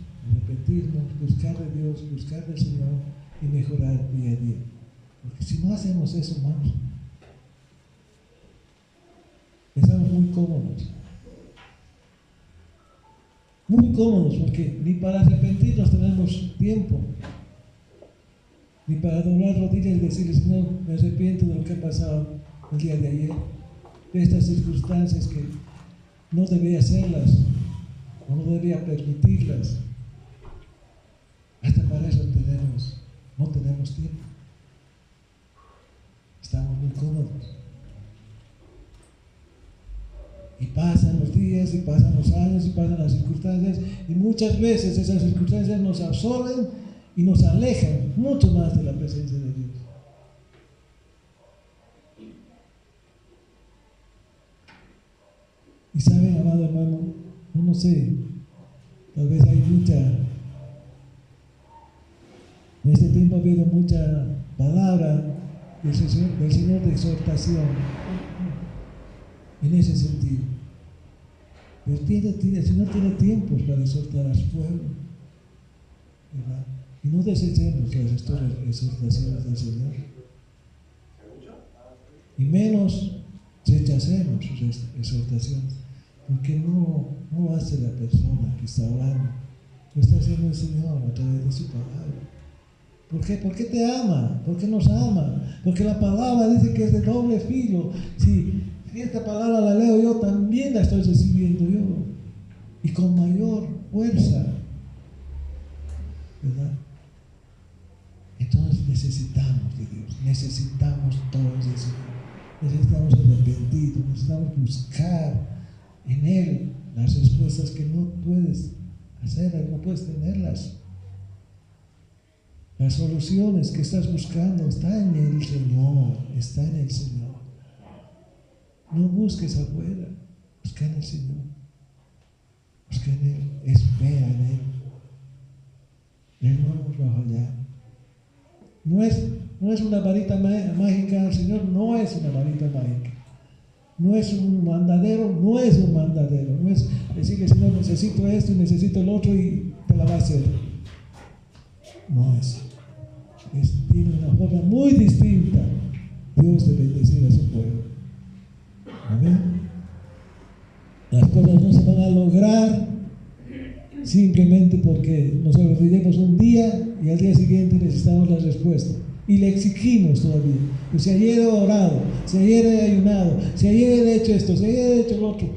buscar de Dios, buscar del Señor y mejorar día a día. Porque si no hacemos eso, hermanos, estamos muy cómodos. Muy cómodos, porque ni para arrepentirnos tenemos tiempo. Ni para doblar rodillas y decirle, Señor, me arrepiento de lo que ha pasado el día de ayer, de estas circunstancias que no debía hacerlas, o no debía permitirlas. Hasta para eso no tenemos tiempo. Estamos muy cómodos. Y pasan los días, y pasan los años, y pasan las circunstancias, y muchas veces esas circunstancias nos absorben y nos alejan mucho más de la presencia de Dios. Y saben, amado hermano, no sé, tal vez hay en este tiempo ha habido mucha palabra del Señor de exhortación en ese sentido. Pero el Señor tiene tiempos para exhortar a su pueblo, ¿verdad? Y no desechemos las exhortaciones del Señor. Y menos rechacemos sus exhortaciones, porque no lo hace la persona que está hablando, lo está haciendo el Señor a través de su palabra. ¿Por qué? Porque te ama, porque nos ama, porque la palabra dice que es de doble filo. Si esta palabra la leo yo, también la estoy recibiendo yo, y con mayor fuerza, ¿verdad? Entonces necesitamos de Dios, necesitamos todos de Señor, necesitamos arrepentirnos, necesitamos buscar en Él las respuestas que no puedes hacer, no puedes tenerlas. Las soluciones que estás buscando están en el Señor, está en el Señor. No busques afuera, busca en el Señor. Busca en Él, espera en Él. Él no nos va a fallar. No es una varita mágica, el Señor no es una varita mágica. No es un mandadero, no es un mandadero. No es decirle, Señor, necesito esto y necesito el otro y te la va a hacer. No es. Tiene una forma muy distinta Dios de bendecir a su pueblo. Amén. Las cosas no se van a lograr simplemente porque nos olvidemos un día y al día siguiente necesitamos la respuesta. Y le exigimos todavía. Pues si ayer he orado, si ayer he ayunado, si ayer he hecho esto, si ayer he hecho lo otro.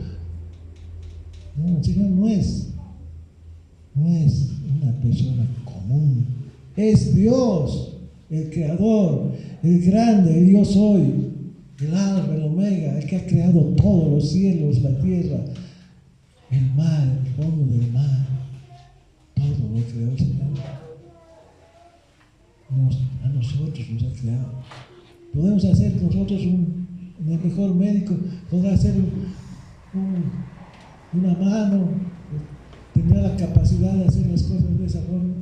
No, el Señor no es una persona común. Es Dios, el Creador, el grande, el yo soy, el Alfa, el Omega, el que ha creado todos los cielos, la tierra, el mar, el fondo del mar. Todo lo creó el Señor. A nosotros nos ha creado. Podemos hacer nosotros el mejor médico podrá hacer una mano, tendrá la capacidad de hacer las cosas de esa forma.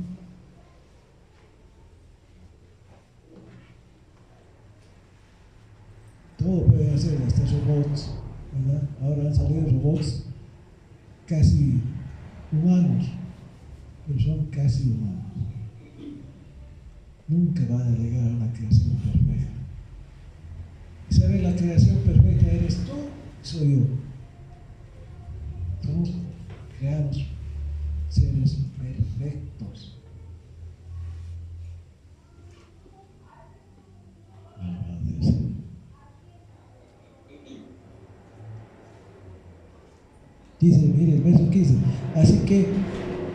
Todo puede hacer, hasta robots, ¿verdad? Ahora han salido robots casi humanos, pero son casi humanos. Nunca van a llegar a una creación perfecta. ¿Y sabes? La creación perfecta eres tú, soy yo. Somos creados seres perfectos. Alabado Dios. Dice, mire el verso 15. Así que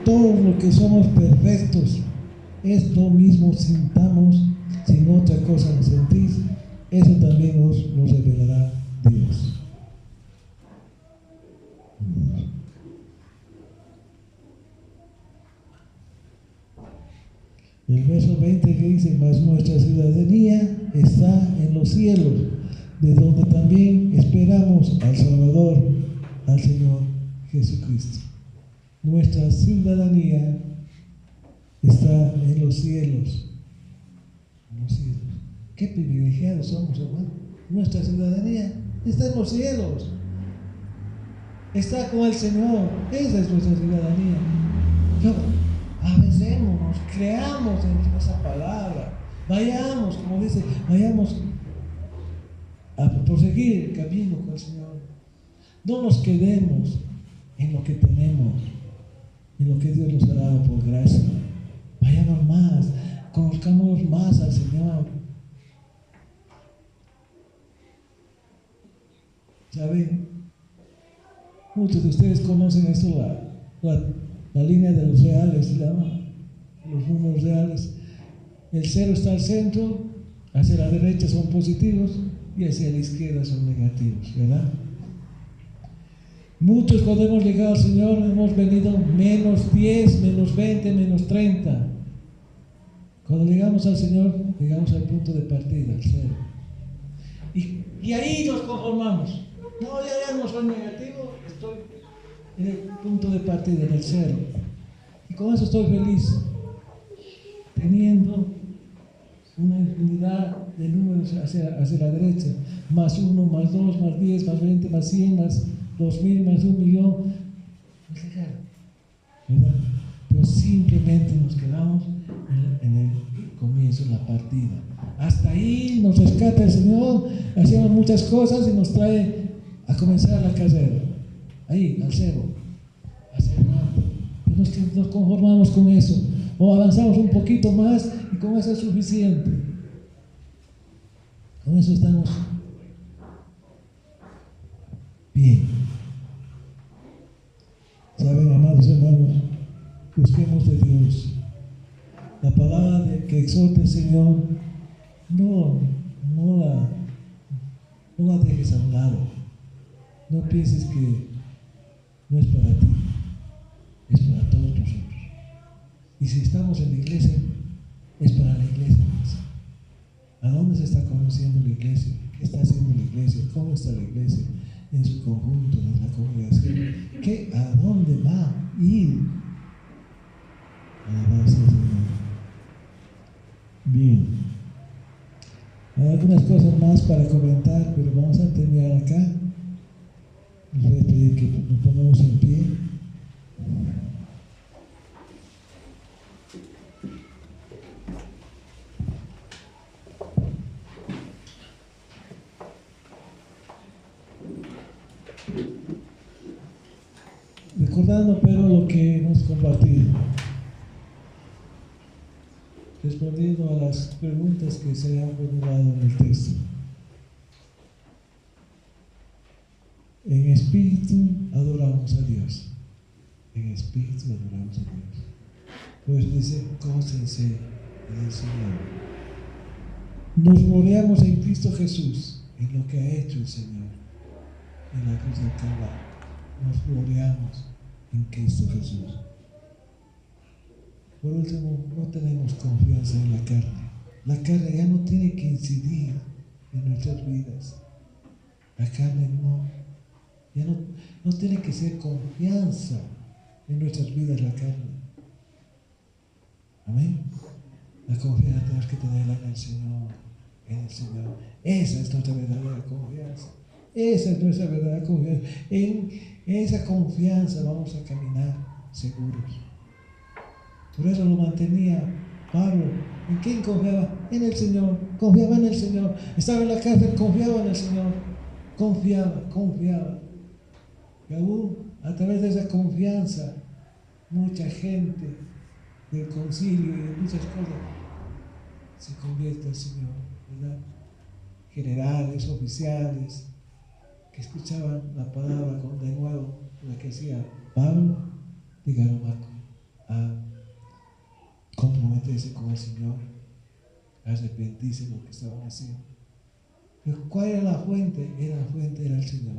todos los que somos perfectos, esto mismo sintamos, sin otra cosa sentir, eso también nos revelará Dios. El verso 20 que dice, mas nuestra ciudadanía está en los cielos, de donde también esperamos al Salvador, al Señor Jesucristo. Nuestra ciudadanía está en los cielos. En los cielos. Qué privilegiados somos, hermano. Nuestra ciudadanía está en los cielos. Está con el Señor. Esa es nuestra ciudadanía. Avecémonos, creamos en esa palabra. Vayamos, como dice, vayamos a proseguir el camino con el Señor. No nos quedemos en lo que tenemos, en lo que Dios nos ha dado por gracia. Vayamos más, conozcamos más al Señor. ¿Saben? Muchos de ustedes conocen esto, la línea de los reales, se llama, los números reales. El 0 está al centro, hacia la derecha son positivos y hacia la izquierda son negativos, ¿verdad? Muchos cuando hemos llegado al Señor hemos venido menos 10, menos 20, menos 30. Cuando llegamos al Señor, llegamos al punto de partida, al 0. Y ahí nos conformamos. No, ya no soy negativo, estoy en el punto de partida, en el 0. Y con eso estoy feliz, teniendo una infinidad de números hacia la derecha, más 1, más 2, más 10, más 20, más 100, más 2000, más 1.000.000. Pues llegar, ¿verdad? Pero simplemente nos quedamos en el comienzo, en la partida. Hasta ahí nos rescata el Señor, hacemos muchas cosas y nos trae a comenzar la carrera. Ahí, al 0. Hacia adelante. Pero nos conformamos con eso. O avanzamos un poquito más y con eso es suficiente. Con eso estamos bien. Saben, amados hermanos, busquemos de Dios. La palabra que exhorta el Señor, no la dejes a un lado. No pienses que no es para ti, es para todos nosotros. Y si estamos en la iglesia, es para la iglesia. ¿A dónde se está conociendo la iglesia? ¿Qué está haciendo la iglesia? ¿Cómo está la iglesia en su conjunto, en la congregación? ¿A dónde va a ir? Alabado sea el Señor. Bien. Hay algunas cosas más para comentar, pero vamos a terminar acá. Les voy a pedir que nos pongamos en pie. recordando, pero lo que hemos compartido, respondiendo a las preguntas que se han formulado en el texto. En espíritu adoramos a Dios. En espíritu adoramos a Dios. Por eso dice, gócense en el Señor. Nos gloriamos en Cristo Jesús, en lo que ha hecho el Señor, en la cruz del Calvario. Nos gloriamos en Cristo Jesús. Por último, no tenemos confianza en la carne. La carne ya no tiene que incidir en nuestras vidas. La carne ya no tiene que ser confianza en nuestras vidas la carne. Amén. La confianza tenemos que tenerla en el Señor, en el Señor. Esa es nuestra verdadera confianza. Esa es nuestra verdadera confianza. En esa confianza vamos a caminar seguros. Por eso lo mantenía Pablo. ¿En quién confiaba? En el Señor. Confiaba en el Señor. Estaba en la cárcel, confiaba en el Señor. Confiaba. Y aún a través de esa confianza, mucha gente del concilio y de muchas cosas se convierte al Señor, ¿verdad? Generales, oficiales, que escuchaban la palabra con de nuevo, la que decía Pablo, llegaron a comprometerse con el Señor, a arrepentirse de lo que estaban haciendo. Pero ¿cuál era la fuente? La fuente era el Señor.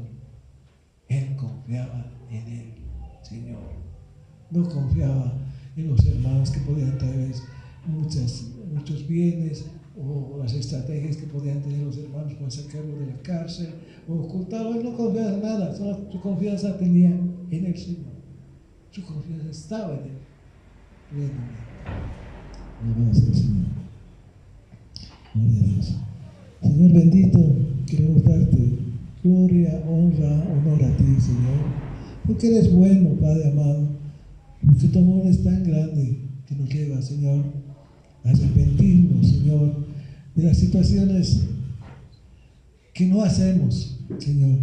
Él confiaba en el Señor. No confiaba en los hermanos que podían traer muchos bienes o las estrategias que podían tener los hermanos para sacarlo de la cárcel o ocultarlo. Él no confiaba en nada. Su confianza tenía en el Señor. Su confianza estaba en Él. Alabado sea el Señor. Gloria a Dios. Señor bendito, queremos darte gloria, honor a ti, Señor, porque eres bueno, Padre amado, porque tu amor es tan grande que nos lleva, Señor, a arrepentirnos, Señor, de las situaciones que no hacemos, Señor,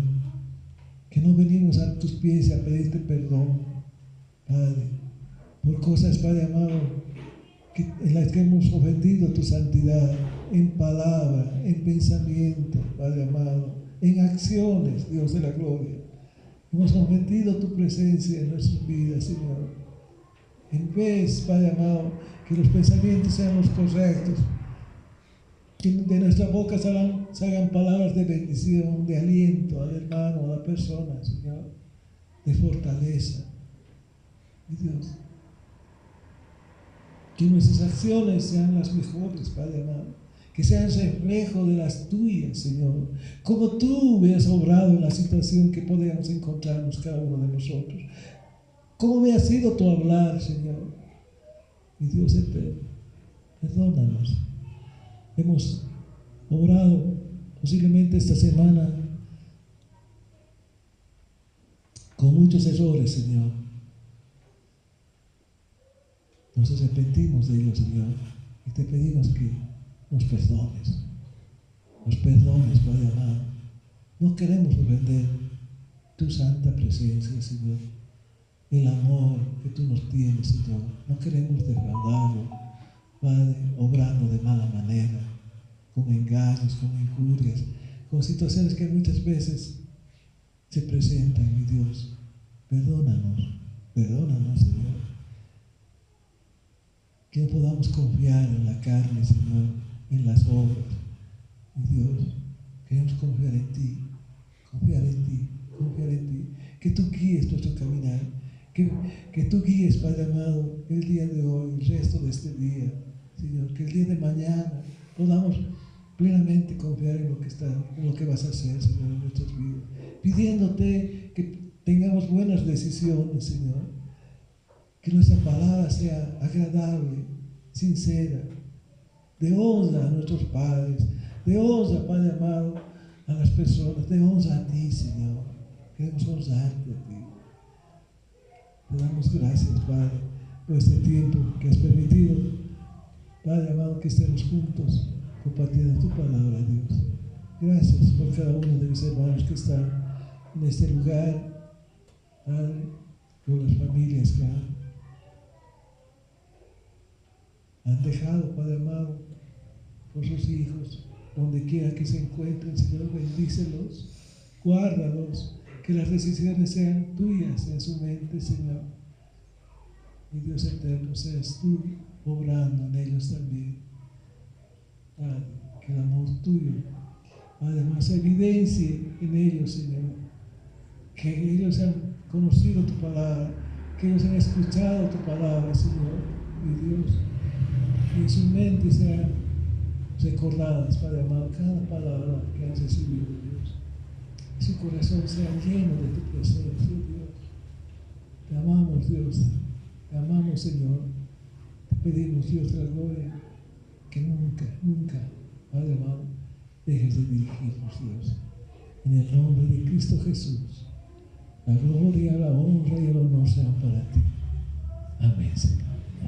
que no venimos a tus pies a pedirte perdón, Padre, por cosas, Padre amado, en las que hemos ofendido tu santidad, en palabra, en pensamiento, Padre amado, en acciones, Dios de la gloria. Hemos ofendido tu presencia en nuestras vidas, Señor. En vez, Padre amado, que los pensamientos sean los correctos, que de nuestra boca salgan palabras de bendición, de aliento al hermano, a la persona, Señor, de fortaleza. Y Dios, que nuestras acciones sean las mejores, Padre amado, que sean reflejo de las tuyas, Señor, como tú hubieras obrado en la situación que podíamos encontrarnos cada uno de nosotros. ¿Cómo hubiera sido tu hablar, Señor? Mi Dios eterno, perdónanos. Hemos obrado posiblemente esta semana con muchos errores, Señor. Nos arrepentimos de ellos, Señor, y te pedimos que nos perdones, Padre amado. No queremos ofender tu santa presencia, Señor, el amor que tú nos tienes, Señor. No queremos defraudarlo, Padre, obrando de mala manera, con engaños, con injurias, con situaciones que muchas veces se presentan, mi Dios. Perdónanos, Señor. Que no podamos confiar en la carne, Señor, en las obras. Mi Dios, queremos confiar en ti. Que tú guíes nuestro caminar. Que tú guíes, Padre amado, el día de hoy, el resto de este día, Señor. Que el día de mañana podamos plenamente confiar en lo que vas a hacer, Señor, en nuestras vidas. Pidiéndote que tengamos buenas decisiones, Señor. Que nuestra palabra sea agradable, sincera, de honra a nuestros padres, de honra, Padre amado, a las personas, de honra a ti, Señor. Queremos honrarte a ti. Te damos gracias, Padre, por este tiempo que has permitido, Padre amado, que estemos juntos compartiendo tu palabra, Dios. Gracias por cada uno de mis hermanos que están en este lugar, Padre. por las familias que han dejado, Padre amado, por sus hijos, donde quiera que se encuentren, Señor, bendícelos, guárdalos, que las decisiones sean tuyas en su mente, Señor. Mi Dios eterno, seas tú obrando en ellos también. Padre, que el amor tuyo, además, evidencie en ellos, Señor, que ellos han conocido tu palabra, que ellos han escuchado tu palabra, Señor, mi Dios, y en su mente sean recordadas, Padre amado, cada palabra que han recibido, Dios. Y su corazón sea lleno de tu presencia, Dios. Te amamos, Dios. Te amamos, Señor. Te pedimos, Dios de la gloria, que nunca, nunca, Padre amado, dejes de dirigirnos, Dios. En el nombre de Cristo Jesús, la gloria, la honra y el honor sean para ti. Amén, Señor.